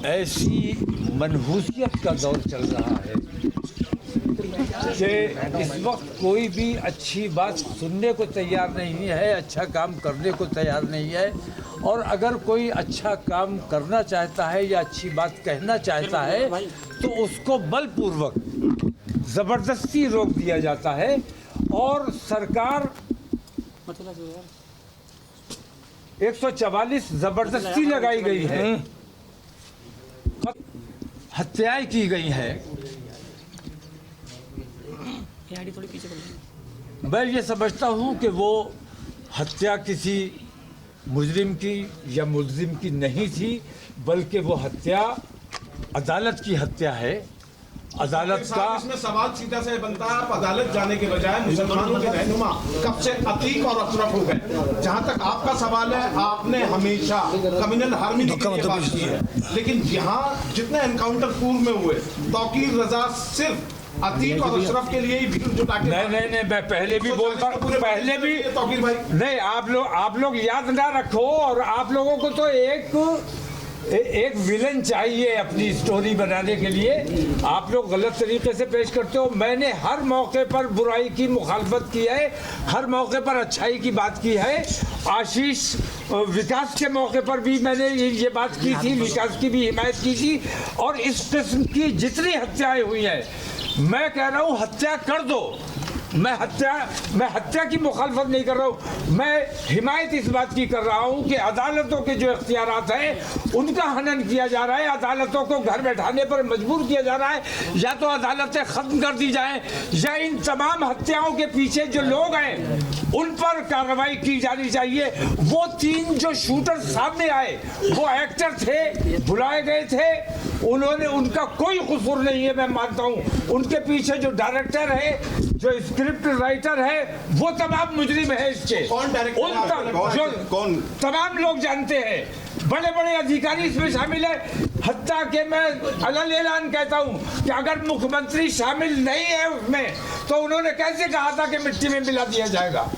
ऐसी मनहूसियत का दौर चल रहा है कि इस वक्त कोई भी अच्छी बात सुनने को तैयार नहीं है, अच्छा काम करने को तैयार नहीं है। और अगर कोई अच्छा काम करना चाहता है या अच्छी बात कहना चाहता है तो उसको बलपूर्वक ज़बरदस्ती रोक दिया जाता है। और सरकार 144 ज़बरदस्ती लगाई गई है, हत्याएं की गई हैं। मैं ये समझता हूँ कि वो हत्या किसी मुजरिम की या मुलजिम की नहीं थी, बल्कि वो हत्या अदालत की हत्या है। अदालत का इसमें सवाल सीधा से बनता है, आप अदालत जाने के बजाय मुसलमानों के रहनुमा कब से अतीक और अशरफ हो गए। जहां तक आपका सवाल है, आपने हमेशा कम्युनल हार्मनी की बात की है, लेकिन यहाँ जितने एनकाउंटर पूर्व में हुए, तौकीर रजा सिर्फ अतीक और अशरफ के लिए ही भीड़ जुटा के नहीं, मैं पहले भी बोलता हूँ, पहले भी तौकीर भाई नहीं, आप लोग याद ना रखो। और आप लोगों को तो एक विलन चाहिए अपनी स्टोरी बनाने के लिए। आप लोग गलत तरीके से पेश करते हो। मैंने हर मौके पर बुराई की मुखालफत की है, हर मौके पर अच्छाई की बात की है। आशीष विकास के मौके पर भी मैंने ये बात की थी, विकास की भी हिमायत की थी। और इस किस्म की जितनी हत्याएं हुई हैं, मैं कह रहा हूँ हत्या कर दो। मैं हत्या की मुखालफत नहीं कर रहा हूँ, मैं हिमायत इस बात की कर रहा हूँ कि अदालतों के जो इख्तियारात हैं उनका हनन किया जा रहा है। अदालतों को घर बैठाने पर मजबूर किया जा रहा है। या तो अदालतें ख़त्म कर दी जाएं, या इन तमाम हत्याओं के पीछे जो लोग हैं उन पर कार्रवाई की जानी चाहिए। वो 3 जो शूटर सामने आए, वो एक्टर थे, बुलाए गए थे, उनका कोई कसूर नहीं है, मैं मानता हूँ। उनके पीछे जो डायरेक्टर है, जो स्क्रिप्ट राइटर है, वो तमाम मुजरिम है इसके। कौन डायरेक्टर? कौन? तमाम लोग जानते हैं, बड़े बड़े अधिकारी इसमें शामिल है। हत्या के मैं अलग ऐलान कहता हूँ कि अगर मुख्यमंत्री शामिल नहीं है उसमें, तो उन्होंने कैसे कहा था कि मिट्टी में मिला दिया जाएगा?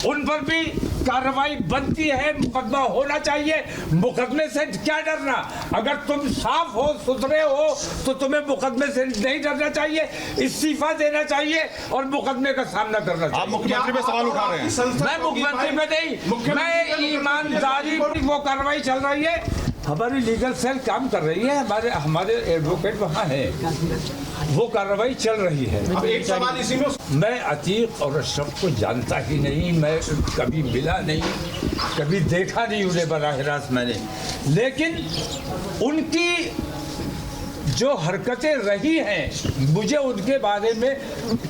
उन पर भी कार्रवाई बनती है, मुकदमा होना चाहिए। मुकदमे से क्या डरना? अगर तुम साफ हो, सुथरे हो, तो तुम्हें मुकदमे से नहीं डरना चाहिए, इस्तीफा देना चाहिए और मुकदमे का सामना करना चाहिए। आप मुख्यमंत्री पे सवाल उठा रहे हैं। मैं मुख्यमंत्री पे नहीं, मैं ईमानदारी, वो कार्रवाई चल रही है, हमारी लीगल सेल काम कर रही है, हमारे एडवोकेट वहाँ हैं, वो कार्रवाई चल रही है। अब एक सवाल इसी में, मैं अतीक और अशरफ को जानता ही नहीं, मैं कभी मिला नहीं, कभी देखा नहीं उन्हें बराह रास्त मैंने, लेकिन उनकी जो हरकतें रही हैं मुझे उनके बारे में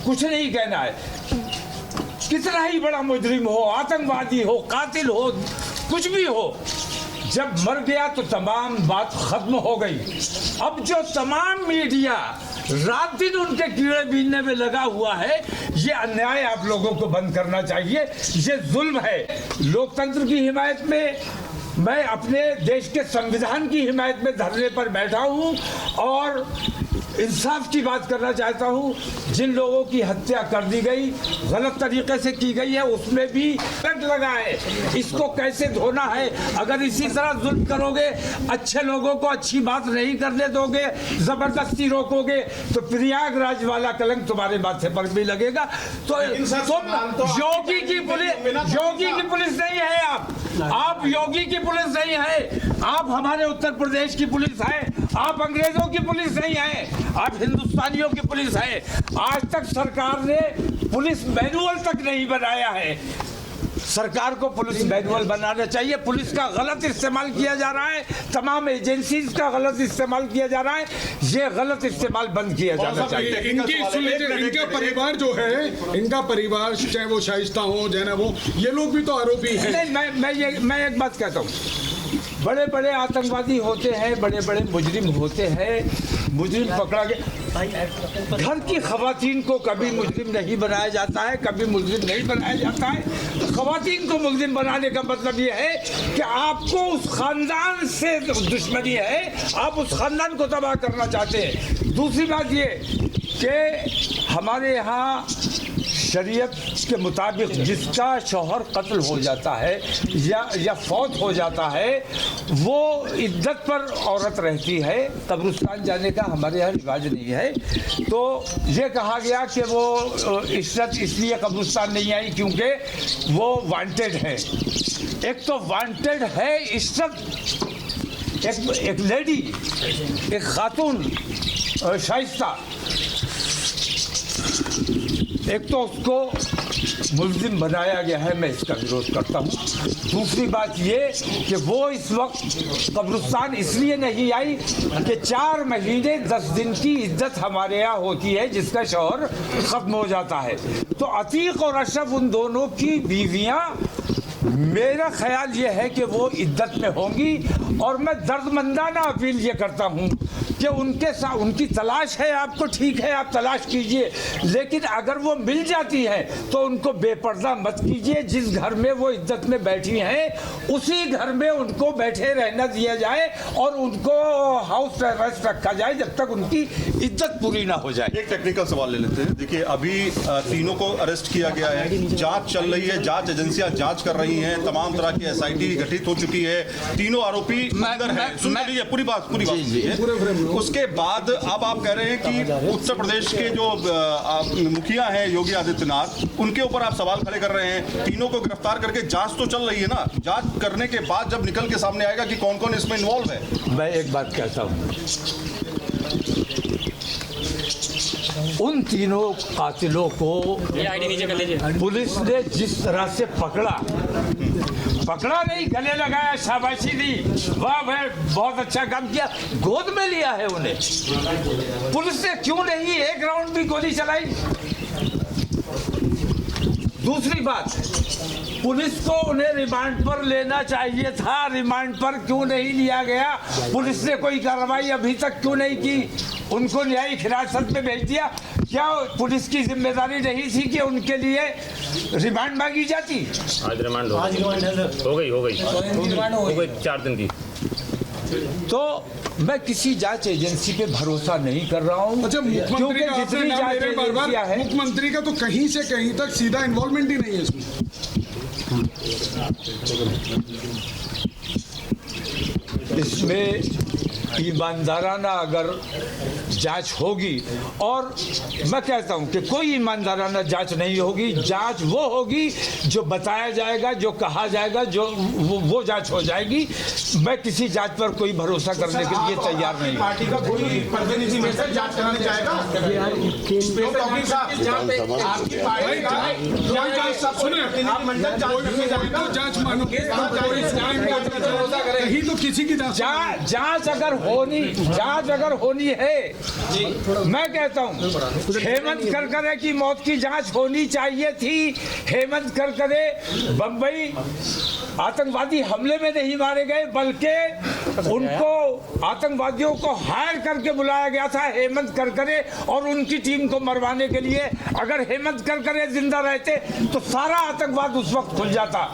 कुछ नहीं कहना है। कितना ही बड़ा मुजरिम हो, आतंकवादी हो, कातिल हो, कुछ भी हो, जब मर गया तो तमाम बात खत्म हो गई। अब जो तमाम मीडिया रात दिन उनके कीड़े बीनने में लगा हुआ है, ये अन्याय आप लोगों को बंद करना चाहिए। ये जुल्म है। लोकतंत्र की हिमायत में, मैं अपने देश के संविधान की हिमायत में धरने पर बैठा हूँ और इंसाफ की बात करना चाहता हूँ। जिन लोगों की हत्या कर दी गई, गलत तरीके से की गई है, उसमें भी करंट लगा है। इसको कैसे धोना है? अगर इसी तरह जुल्म करोगे, अच्छे लोगों को अच्छी बात नहीं करने दोगे, जबरदस्ती रोकोगे, तो प्रयागराज वाला कलंक तुम्हारे माथे पर भी लगेगा। तो तुम योगी की पुलिस नहीं है, आप योगी की पुलिस नहीं है, आप हमारे उत्तर प्रदेश की पुलिस है, आप अंग्रेजों की पुलिस नहीं है, आप हिंदुस्तानियों की पुलिस है। आज तक सरकार ने पुलिस मैनुअल तक नहीं बनाया है। सरकार को पुलिस मैनुअल बनाना चाहिए। पुलिस का गलत इस्तेमाल किया जा रहा है, तमाम एजेंसीज का गलत इस्तेमाल किया जा रहा है। ये गलत इस्तेमाल बंद किया जाना चाहिए। इनका परिवार जो है, इनका परिवार, चाहे वो शाइस्ता हो, चाहे वो, ये लोग भी तो आरोपी हैं। नहीं, मैं एक बात कहता हूँ, बड़े बड़े आतंकवादी होते हैं, बड़े बड़े मुजरिम होते हैं, मुजरिम पकड़ा गया। घर की खवातीन को कभी मुजरिम नहीं बनाया जाता है, कभी मुजरिम नहीं बनाया जाता है। खवातीन को मुजरिम बनाने का मतलब ये है कि आपको उस खानदान से दुश्मनी है, आप उस खानदान को तबाह करना चाहते हैं। दूसरी बात ये कि हमारे यहाँ शरीयत के मुताबिक जिसका शौहर कत्ल हो जाता है या फौत हो जाता है, वो इद्दत पर औरत रहती है। कब्रिस्तान जाने का हमारे यहाँ रिवाज नहीं है। तो ये कहा गया कि वो इश्रत इसलिए कब्रिस्तान नहीं आई क्योंकि वो वांटेड है। एक तो वांटेड है इश्रत, एक लेडी, एक खातून शाइस्ता, एक तो उसको मुल्जिम बनाया गया है, मैं इसका विरोध करता हूँ। दूसरी बात ये कि वो इस वक्त कब्रिस्तान इसलिए नहीं आई कि 4 महीने 10 दिन की इज्जत हमारे यहाँ होती है जिसका शौहर ख़त्म हो जाता है। तो अतीक और अशरफ उन दोनों की बीवियाँ, मेरा ख्याल ये है कि वो इद्दत में होंगी। और मैं दर्दमंदाना अपील ये करता हूँ कि उनके साथ उनकी तलाश है, आपको ठीक है, आप तलाश कीजिए, लेकिन अगर वो मिल जाती है तो उनको बेपर्दा मत कीजिए। जिस घर में वो इज्जत में बैठी हैं उसी घर में उनको बैठे रहना दिया जाए और उनको हाउस अरेस्ट रखा जाए जब तक उनकी इज्जत पूरी ना हो जाए। एक टेक्निकल सवाल ले लेते हैं। देखिए, अभी तीनों को अरेस्ट किया गया है, जांच चल रही है, जांच एजेंसियां जांच कर रही हैं, तमाम तरह की SIT गठित हो चुकी है, तीनों आरोपी अंदर हैं। सुन लीजिए पूरी बात सुनिए। उसके बाद अब आप कह रहे हैं कि उत्तर प्रदेश के जो मुखिया हैं योगी आदित्यनाथ, उनके ऊपर आप सवाल खड़े कर रहे हैं। तीनों को गिरफ्तार करके जांच तो चल रही है ना, जांच करने के बाद जब निकल के सामने आएगा कि कौन कौन इसमें इन्वॉल्व है। मैं एक बात कहता हूँ, उन तीनों कातिलों को पुलिस ने जिस तरह से पकड़ा नहीं, गले लगाया, शाबाशी दी, वाह भाई बहुत अच्छा काम किया, गोद में लिया है उन्हें। पुलिस ने क्यों नहीं एक राउंड भी गोली चलाई? दूसरी बात, पुलिस को उन्हें रिमांड पर लेना चाहिए था, रिमांड पर क्यों नहीं लिया गया? पुलिस ने कोई कार्रवाई अभी तक क्यों नहीं की? उनको न्यायिक हिरासत में भेज दिया। क्या पुलिस की जिम्मेदारी नहीं थी कि उनके लिए रिमांड मांगी जाती? आज रिमांड हो गई 4 दिन की। तो मैं किसी जांच एजेंसी पे भरोसा नहीं कर रहा हूँ। अच्छा, मुख्यमंत्री का आपने नाम ले रहे हैं बार-बार, मुख्यमंत्री का तो कहीं से कहीं तक सीधा इन्वॉल्वमेंट ही नहीं है इसमें। इसमें ईमानदाराना अगर जांच होगी, और मैं कहता हूं कि कोई ईमानदाराना जांच नहीं होगी, जांच वो होगी जो बताया जाएगा, जो कहा जाएगा, जो वो जांच हो जाएगी। मैं किसी जांच पर कोई भरोसा करने के लिए तैयार नहीं। पार्टी का कोई प्रतिनिधि मिलकर जांच कराने जाएगा? जांच मानो, कहीं तो किसी की जांच अगर होनी है, मैं कहता हूं हेमंत करकरे की मौत की जांच होनी चाहिए थी। हेमंत करकरे बंबई आतंकवादी हमले में नहीं मारे गए, बल्कि उनको आतंकवादियों को हायर करके बुलाया गया था हेमंत करकरे और उनकी टीम को मरवाने के लिए। अगर हेमंत करकरे जिंदा रहते तो सारा आतंकवाद उस वक्त खुल जाता,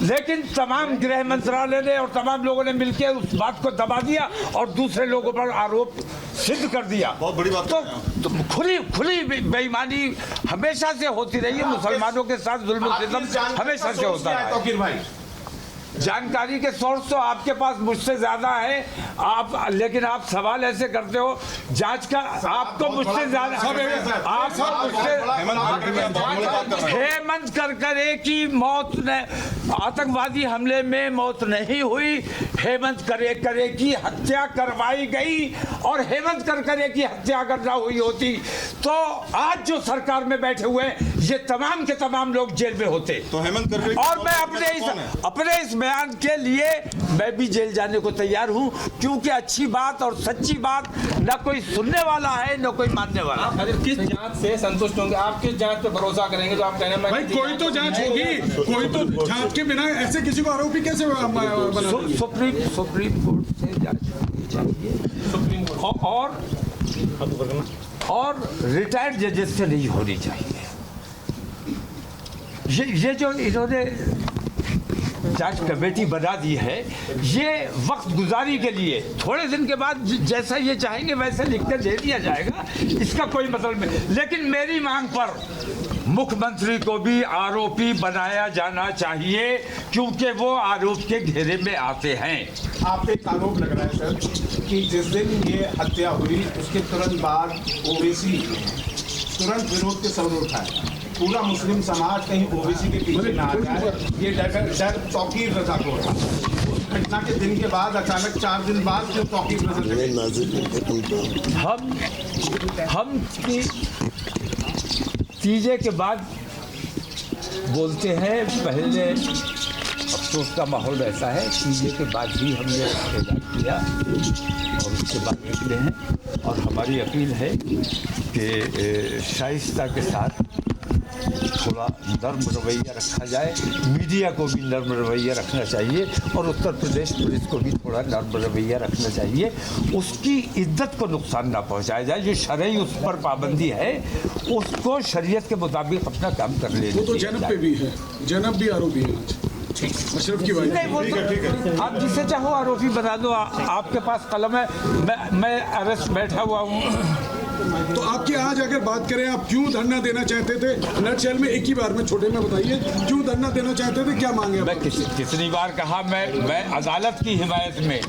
लेकिन तमाम गृह मंत्रालय ने और तमाम लोगों ने मिलकर उस बात को दबा दिया और दूसरे लोगों पर आरोप सिद्ध कर दिया। बहुत बड़ी बात तो खुली बेईमानी हमेशा से होती रही है। मुसलमानों के साथ जुल्म सितम हमेशा से होता है। जानकारी के सोर्स तो आपके पास मुझसे ज्यादा है, लेकिन आप सवाल ऐसे करते हो जांच का, आपको मुझसे ज्यादा, हेमंत करकरे की मौत ने, आतंकवादी हमले में मौत नहीं हुई, हेमंत करकरे की हत्या करवाई गई। और हेमंत करकरे की हत्या अगर ना हुई होती तो आज जो सरकार में बैठे हुए ये तमाम के तमाम लोग जेल में होते। तो हेमंत करकरे, और मैं अपने इस बयान के लिए मैं भी जेल जाने को तैयार हूं, क्योंकि अच्छी बात और सच्ची बात न कोई सुनने वाला है न कोई मानने वाला। आप किस जांच से संतुष्ट होंगे? आप किस जांच पे भरोसा करेंगे? तो आप कहने में भाई कोई तो जांच होगी, कोई तो जांच के बिना ऐसे किसी को आरोपी कैसे बना? सुप्रीम कोर्ट से जांच होनी चाहिए और रिटायर्ड जजेस से नहीं होनी चाहिए। ये जो इन्होंने जांच कमेटी बना दी है, ये वक्त गुजारी के लिए, थोड़े दिन के बाद जैसा ये चाहेंगे वैसे लिख कर दे दिया जाएगा, इसका कोई मतलब नहीं। लेकिन मेरी मांग पर मुख्यमंत्री को भी आरोपी बनाया जाना चाहिए, क्योंकि वो आरोप के घेरे में आते हैं। आप एक आरोप लग रहा है सर कि जिस दिन ये हत्या हुई उसके तुरंत बाद ओवैसी तुरंत विरोध के स्वर उठाए। पूरा मुस्लिम समाज कहीं ओवैसी के पीछे ना आ जाए, ये डर तौकीर रजा को था। उस घटना के दिन के बाद अचानक 4 दिन बाद जो तौकीर रजा हम तीजे के बाद बोलते हैं, पहले अफसोस का माहौल ऐसा है, तीजे के बाद भी हमने ऐलान किया और उसके बाद निकले हैं। और हमारी अपील है कि शाइस्ता के साथ थोड़ा नर्म रवैया रखा जाए, मीडिया को भी नर्म रवैया रखना चाहिए और उत्तर प्रदेश पुलिस को भी थोड़ा नर्म रवैया रखना चाहिए। उसकी इज्जत को नुकसान ना पहुंचाया जाए। जो शरई उस पर पाबंदी है उसको शरीयत के मुताबिक अपना काम कर लेना। वो तो जैनब पे भी है, जैनब भी आरोपी है आज अशरफ की वाइफ। नहीं, वो तो आप जिसे चाहो आरोपी बना दो। आपके पास कलम है, मैं अरेस्ट बैठा हुआ हूँ। तो आपकी आज अगर बात करें, आप क्यों धरना देना चाहते थे? नटशेल में एक ही बार में छोटे में बताइए, क्यों धरना देना चाहते थे, क्या मांगे? मैं कितनी बार कहा, मैं अदालत की हिमायत में।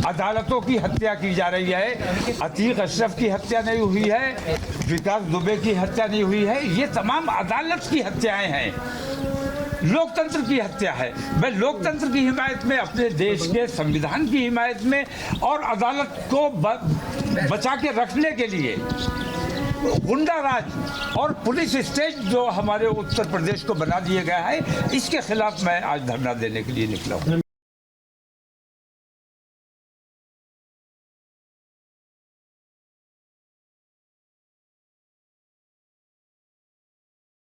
अदालतों की हत्या की जा रही है। अतीक अशरफ की हत्या नहीं हुई है, विकास दुबे की हत्या नहीं हुई है, ये तमाम अदालत की हत्याएं हैं, लोकतंत्र की हत्या है। मैं लोकतंत्र की हिमायत में, अपने देश के संविधान की हिमायत में और अदालत को बचा के रखने के लिए गुंडा राज और पुलिस स्टेट जो हमारे उत्तर प्रदेश को बना दिया गया है, इसके खिलाफ मैं आज धरना देने के लिए निकला हूँ।